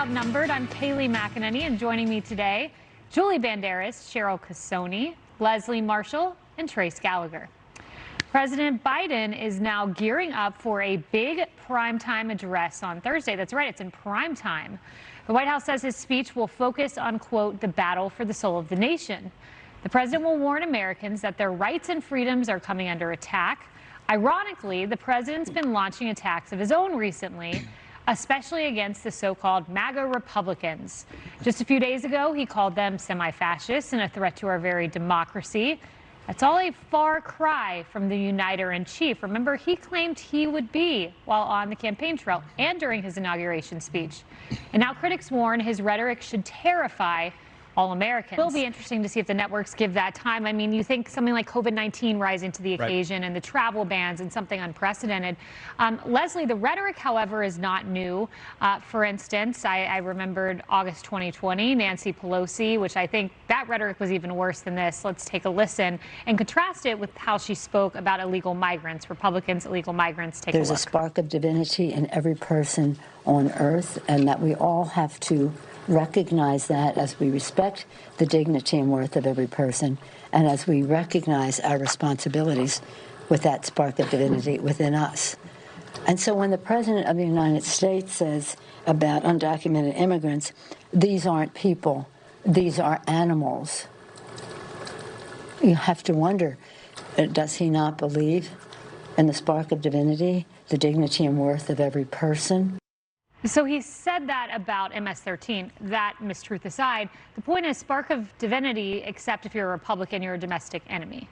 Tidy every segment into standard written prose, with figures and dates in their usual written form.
Marshall-Outnumbered. I'm Kayleigh McEnany, and joining me today, Julie Banderas, Cheryl Casoni, Leslie Marshall, and Trace Gallagher. President Biden is now gearing up for a big primetime address on Thursday. That's right, it's in prime time. The White House says his speech will focus on, quote, the battle for the soul of the nation. The president will warn Americans that their rights and freedoms are coming under attack. Ironically, the president's been launching attacks of his own recently, especially against the so-called MAGA Republicans. Just a few days ago, he called them semi-fascists and a threat to our very democracy. That's all a far cry from the uniter-in-chief. Remember, he claimed he would be while on the campaign trail and during his inauguration speech. And now critics warn his rhetoric should terrify all Americans. It will be interesting to see if the networks give that time. I mean, you think something like COVID-19 rising to the occasion, and the travel bans and something unprecedented. Leslie, the rhetoric, however, is not new. For instance, I remembered August 2020, Nancy Pelosi, which I think that rhetoric was even worse than this. Let's take a listen and contrast it with how she spoke about illegal migrants, Republicans, illegal migrants. Take a look. There's a spark of divinity in every person on earth, and that we all have to recognize that as we respect the dignity and worth of every person, and as we recognize our responsibilities with that spark of divinity within us. And so when the President of the United States says about undocumented immigrants, these aren't people, these are animals, you have to wonder, does he not believe in the spark of divinity, the dignity and worth of every person? So he said that about MS-13. That mistruth aside, the point is spark of divinity, except if you're a Republican, you're a domestic enemy.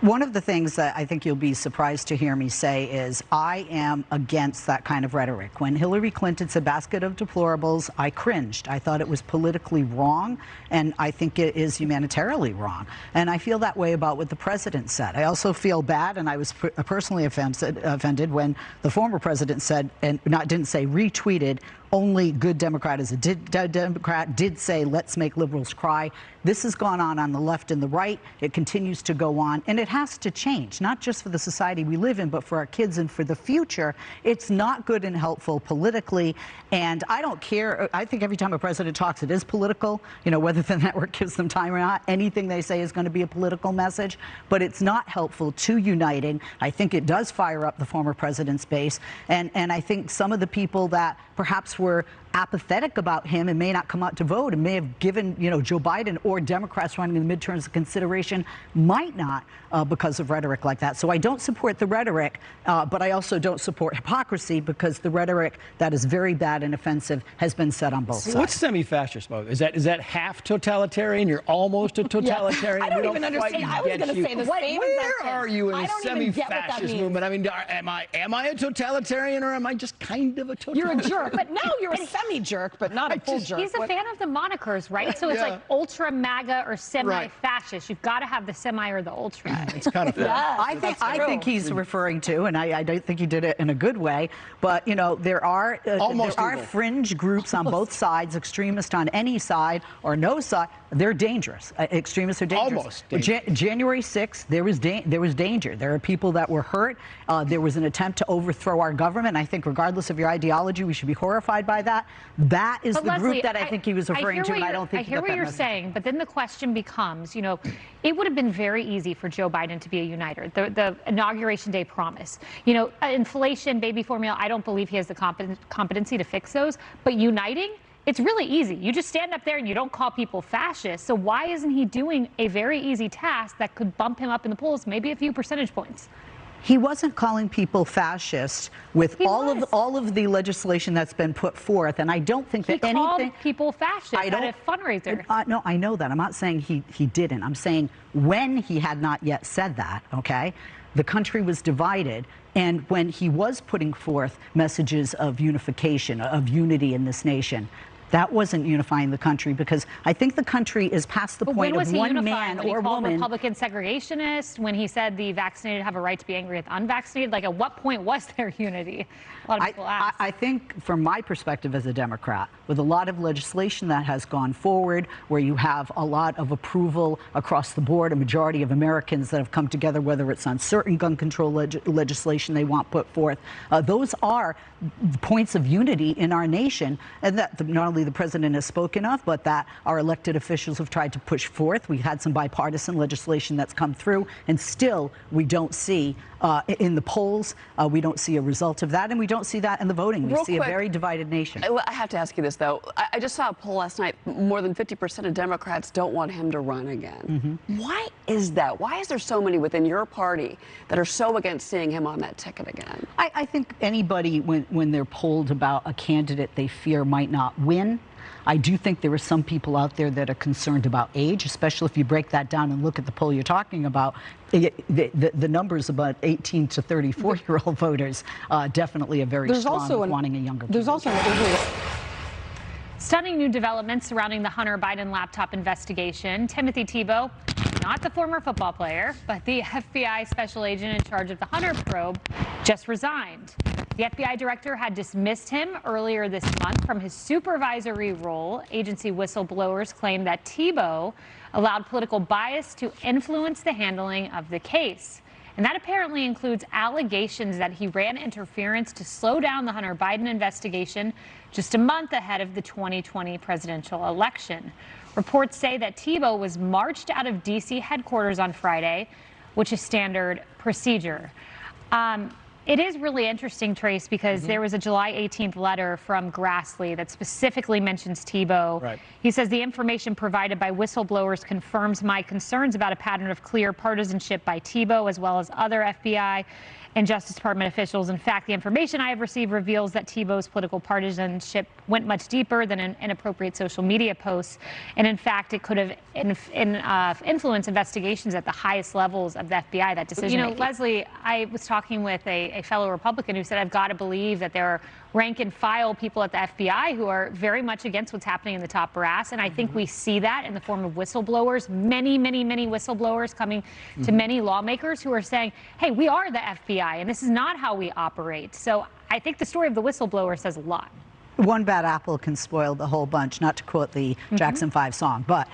One of the things that I think you'll be surprised to hear me say is I am against that kind of rhetoric. When Hillary Clinton said basket of deplorables, I cringed. I thought it was politically wrong, and I think it is humanitarily wrong. And I feel that way about what the president said. I also feel bad, and I was personally offended when the former president said, and didn't say, retweeted, only good Democrat is a Democrat, did say, let's make liberals cry. This has gone on the left and the right. It continues to go on, and it has to change, not just for the society we live in, but for our kids and for the future. It's not good and helpful politically, and I don't care. I think every time a president talks, it is political, you know, whether the network gives them time or not. Anything they say is going to be a political message, but it's not helpful to uniting. I think it does fire up the former president's base, and I think some of the people that perhaps were apathetic about him and may not come out to vote and may have given, you know, Joe Biden or Democrats running in the midterms a consideration might not because of rhetoric like that. So I don't support the rhetoric, but I also don't support hypocrisy, because the rhetoric that is very bad and offensive has been said on both sides. What's semi-fascist mode? Is that half totalitarian? You're almost a totalitarian. I don't even understand. I was going to say the same. Where are you in a semi-fascist movement? I mean, am I a totalitarian, or am I just kind of a totalitarian? You're a jerk, but no, you're a semi-jerk, but not a full jerk. He's a fan of the monikers, right? So it's like ultra MAGA or semi-fascist. You've got to have the semi or the ultra. It's kind of fun. Yes, I think he's referring to, and I don't think he did it in a good way, but, you know, there are fringe groups on both sides, extremists on any side or no side. They're dangerous. Extremists are dangerous. Almost dangerous. January 6th, there was danger. There are people that were hurt. There was an attempt to overthrow our government. I think regardless of your ideology, we should be horrified by that. That is the group that I think he was referring to, and I don't think I hear what you're saying, but then the question becomes, you know, it would have been very easy for Joe Biden to be a uniter. The inauguration day promise. You know, inflation, baby formula, I don't believe he has the competency to fix those, but uniting, it's really easy. You just stand up there and you don't call people fascists. So why isn't he doing a very easy task that could bump him up in the polls, maybe a few percentage points? He wasn't calling people fascists with all of the legislation that's been put forth, and I don't think that anything. He called people fascists at a fundraiser. No, I know that. I'm not saying he didn't. I'm saying when he had not yet said that, okay, the country was divided, and when he was putting forth messages of unification, of unity in this nation, that wasn't unifying the country, because I think the country is past the point of one man or woman. When he called Republican segregationists, when he said the vaccinated have a right to be angry at the unvaccinated, like at what point was there unity? A lot of people ask. I think from my perspective as a Democrat, with a lot of legislation that has gone forward, where you have a lot of approval across the board, a majority of Americans that have come together, whether it's on certain gun control legislation they want put forth. Those are points of unity in our nation, and that not only the president has spoken of, but that our elected officials have tried to push forth. We had some bipartisan legislation that's come through, and still we don't see in the polls, we don't see a result of that, and we don't see that in the voting. We see a very divided nation. I have to ask you this, though. I just saw a poll last night. More than 50% of Democrats don't want him to run again. Why is that? Why is there so many within your party that are so against seeing him on that ticket again? I think anybody, when they're polled about a candidate they fear might not win, I do think there are some people out there that are concerned about age, especially if you break that down and look at the poll you're talking about. The numbers about 18 to 34-year-old voters definitely are very strong with wanting a younger. There's also an Stunning new developments surrounding the Hunter Biden laptop investigation. Timothy Tebow, not the former football player, but the FBI special agent in charge of the Hunter probe, just resigned. The FBI director had dismissed him earlier this month from his supervisory role. Agency whistleblowers claim that Tebow allowed political bias to influence the handling of the case. And that apparently includes allegations that he ran interference to slow down the Hunter Biden investigation just a month ahead of the 2020 presidential election. Reports say that Tebow was marched out of D.C. headquarters on Friday, which is standard procedure. It is really interesting, Trace, because there was a July 18th letter from Grassley that specifically mentions Tebow. Right. He says the information provided by whistleblowers confirms my concerns about a pattern of clear partisanship by Tebow as well as other FBI and Justice Department officials. In fact, the information I have received reveals that Tebow's political partisanship went much deeper than inappropriate social media posts. And in fact, it could have influenced investigations at the highest levels of the FBI, that decision. You know, Leslie, I was talking with a fellow Republican who said, I've got to believe that there are rank and file people at the FBI who are very much against what's happening in the top brass. And I think we see that in the form of whistleblowers, many whistleblowers coming to many lawmakers who are saying, hey, we are the FBI and this is not how we operate. So I think the story of the whistleblower says a lot. One bad apple can spoil the whole bunch, not to quote the Jackson 5 song. But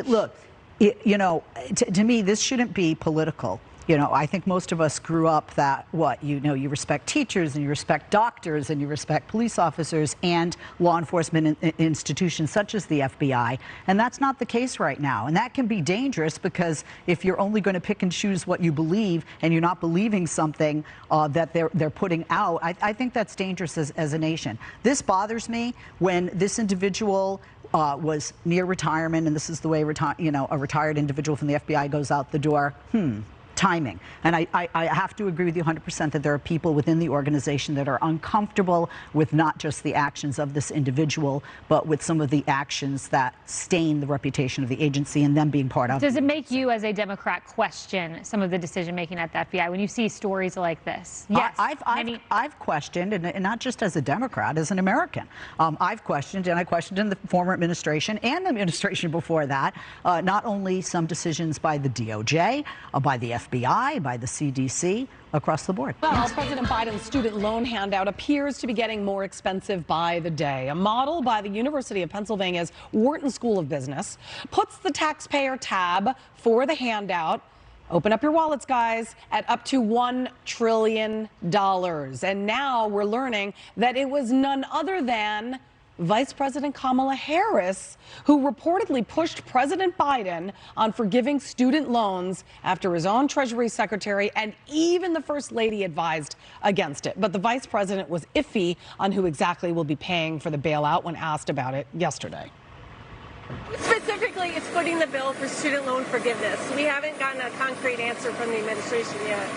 look, you know, to me, this shouldn't be political. You know, I think most of us grew up that, you respect teachers and you respect doctors and you respect police officers and law enforcement institutions such as the FBI. And that's not the case right now. And that can be dangerous because if you're only going to pick and choose what you believe and you're not believing something that they're putting out, I think that's dangerous as a nation. This bothers me when this individual was near retirement, and this is the way a retired individual from the FBI goes out the door. Timing. And I have to agree with you 100% that there are people within the organization that are uncomfortable with not just the actions of this individual, but with some of the actions that stain the reputation of the agency and them being part of it. Does it make you as a Democrat question some of the decision making at the FBI when you see stories like this? Yes, I've questioned, and not just as a Democrat, as an American. I've questioned, and I questioned in the former administration and the administration before that, not only some decisions by the DOJ, by the FBI, by the CDC, across the board. Well, President Biden's student loan handout appears to be getting more expensive by the day. A model by the University of Pennsylvania's Wharton School of Business puts the taxpayer tab for the handout, open up your wallets, guys, at up to $1 trillion. And now we're learning that it was none other than Vice President Kamala Harris, who reportedly pushed President Biden on forgiving student loans after his own Treasury Secretary and even the First Lady advised against it. But the Vice President was iffy on who exactly will be paying for the bailout when asked about it yesterday. Specifically, it's footing the bill for student loan forgiveness. We haven't gotten a concrete answer from the administration yet.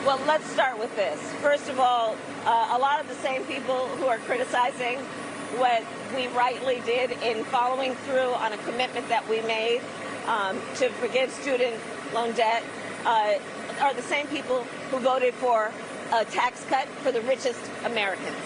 Well, let's start with this. First of all, a lot of the same people who are criticizing what we rightly did in following through on a commitment that we made to forgive student loan debt are the same people who voted for a tax cut for the richest Americans.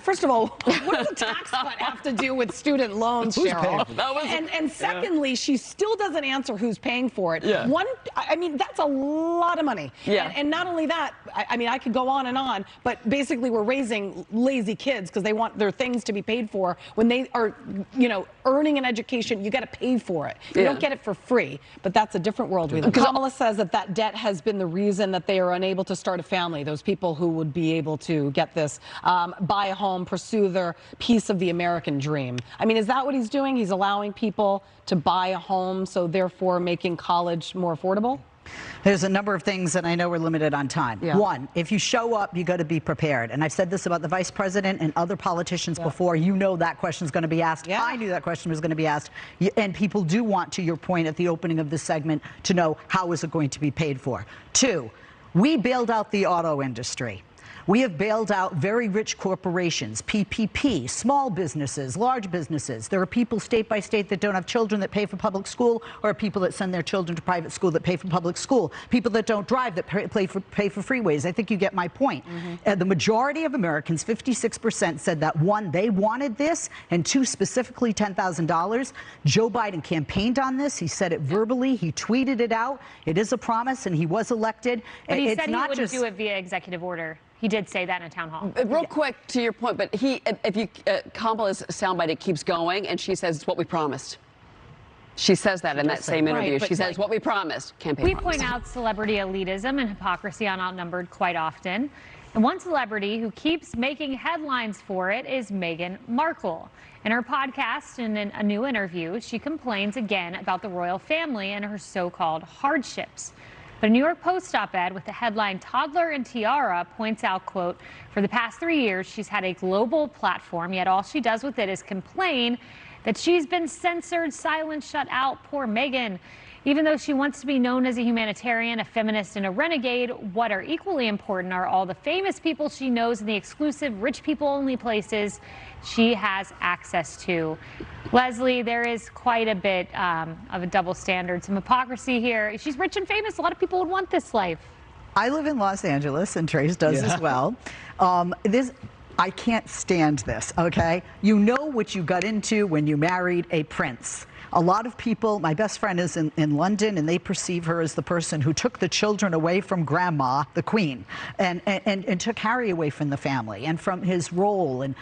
First of all, what does a tax cut have to do with student loans, Cheryl? And secondly, she still doesn't answer who's paying for it. Yeah. I mean, that's a lot of money. Yeah. And not only that, I mean, I could go on, but basically we're raising lazy kids because they want their things to be paid for. When they are, you know, earning an education, you got to pay for it. You don't get it for free, but that's a different world we live in. Kamala says that debt has been the reason that they are unable to start a family. Those people who would be able to get this, buy a home, pursue their piece of the American dream. I mean, is that what he's doing? He's allowing people to buy a home, so therefore making college more affordable? There's a number of things that I know we're limited on time. Yeah. One, if you show up, you got to be prepared. And I've said this about the vice president and other politicians before. You know that question is going to be asked. Yeah. I knew that question was going to be asked. And people do want, to your point at the opening of this segment, to know how is it going to be paid for. Two, we bailed out the auto industry. We have bailed out very rich corporations, PPP, small businesses, large businesses. There are people state by state that don't have children that pay for public school, or people that send their children to private school that pay for public school. People that don't drive that pay for freeways. I think you get my point. The majority of Americans, 56%, said that one, they wanted this, and two, specifically $10,000. Joe Biden campaigned on this. He said it verbally. He tweeted it out. It is a promise, and he was elected. But he said he wouldn't do it via executive order. He did say that in a town hall. Real quick to your point, but Kamala's soundbite, it keeps going, and she says it's what we promised. She says that in that same interview. She says what we promised. Campaign We promise. point out celebrity elitism and hypocrisy on Outnumbered quite often. And one celebrity who keeps making headlines for it is Megyn Markle. In her podcast and in a new interview, she complains again about the royal family and her so-called hardships. But a New York Post op-ed with the headline "Toddler and Tiara" points out, quote, for the past 3 years, she's had a global platform, yet all she does with it is complain that she's been censored, silenced, shut out. Poor Megyn. Even though she wants to be known as a humanitarian, a feminist, and a renegade, what are equally important are all the famous people she knows in the exclusive, rich people-only places she has access to. Leslie, there is quite a bit of a double standard, some hypocrisy here. She's rich and famous. A lot of people would want this life. I live in Los Angeles, and Trace does as well. I can't stand this, okay? You know what you got into when you married a prince. A lot of people, my best friend is in London, and they perceive her as the person who took the children away from grandma, the queen, and took Harry away from the family and from his role and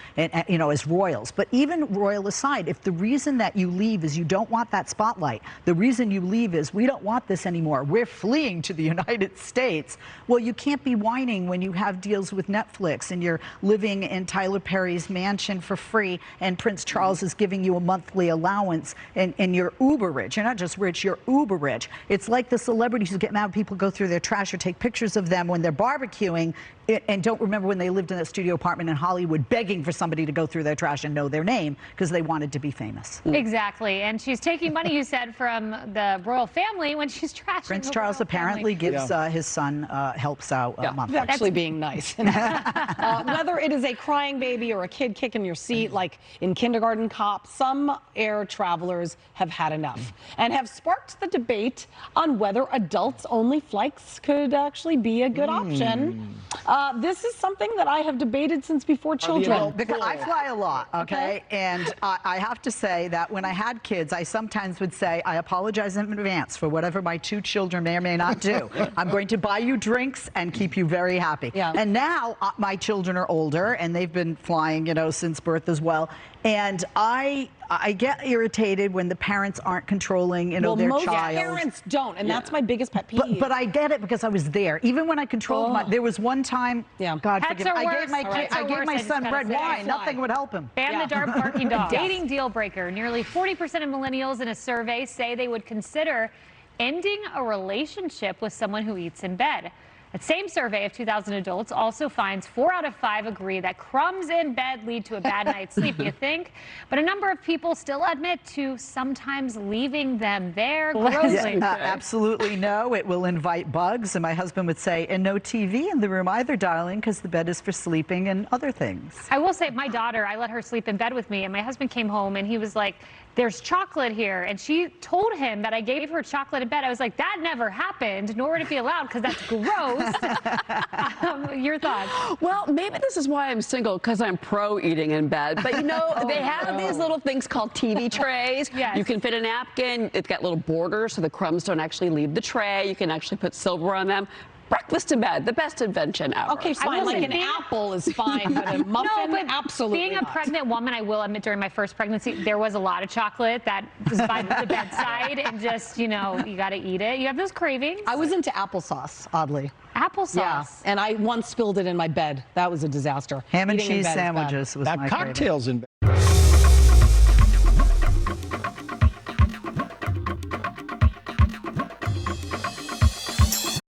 you know, as royals. But even royal aside, if the reason that you leave is you don't want that spotlight, the reason you leave is we don't want this anymore, we're fleeing to the United States, well, you can't be whining when you have deals with Netflix and you're living in Tyler Perry's mansion for free and Prince Charles is giving you a monthly allowance and you're uber rich. You're not just rich, you're uber rich. It's like the celebrities who get mad when people go through their trash or take pictures of them when they're barbecuing and don't remember when they lived in that studio apartment in Hollywood begging for somebody to go through their trash and know their name because they wanted to be famous. Exactly. And she's taking money, you said, from the royal family when she's trashing Prince Charles apparently gives his son helps out monthly. Actually being nice. Whether it is a crying baby or a kid kicking your seat, like in Kindergarten Cop, some air travelers have had enough and have sparked the debate on whether adults-only flights could actually be a good option. This is something that I have debated since before children. Because I fly a lot, okay? And I have to say that when I had kids, I sometimes would say, I apologize in advance for whatever my two children may or may not do. I'm going to buy you drinks and keep you very happy. And now my children are older and they've been flying, you know, since birth as well. And I get irritated when the parents aren't controlling, you know, their child. Well, most parents don't, and that's my biggest pet peeve. But I get it because I was there. Even when I controlled my, there was one time, God forgive me, I gave my son red wine. Nothing would help him. Ban the dark barking dog. Dating deal breaker. Nearly 40% of millennials in a survey say they would consider ending a relationship with someone who eats in bed. That same survey of 2,000 adults also finds 4 out of 5 agree that crumbs in bed lead to a bad night's sleep, you think? But a number of people still admit to sometimes leaving them there. Grossly. Absolutely no. It will invite bugs. And my husband would say, and no TV in the room either, darling, because the bed is for sleeping and other things. I will say, my daughter, I let her sleep in bed with me, and my husband came home and he was like, there's chocolate here. And she told him that I gave her chocolate in bed. I was like, that never happened, nor would it be allowed because that's gross. Your thoughts? Well, maybe this is why I'm single, because I'm pro eating in bed. But you know, they have these little things called TV trays. Yes. You can fit a napkin. It's got little borders so the crumbs don't actually leave the tray. You can actually put silver on them. Breakfast in bed, the best invention ever. Okay, fine. Like an apple is fine, but a muffin, absolutely being a not. pregnant woman, I will admit during my first pregnancy, there was a lot of chocolate that was by the bedside, and just, you know, you got to eat it. You have those cravings. I was into applesauce, oddly. Applesauce. Yeah, and I once spilled it in my bed. That was a disaster. Ham and Eating in cheese bed is bad. sandwiches was my favorite. Cocktails in bed.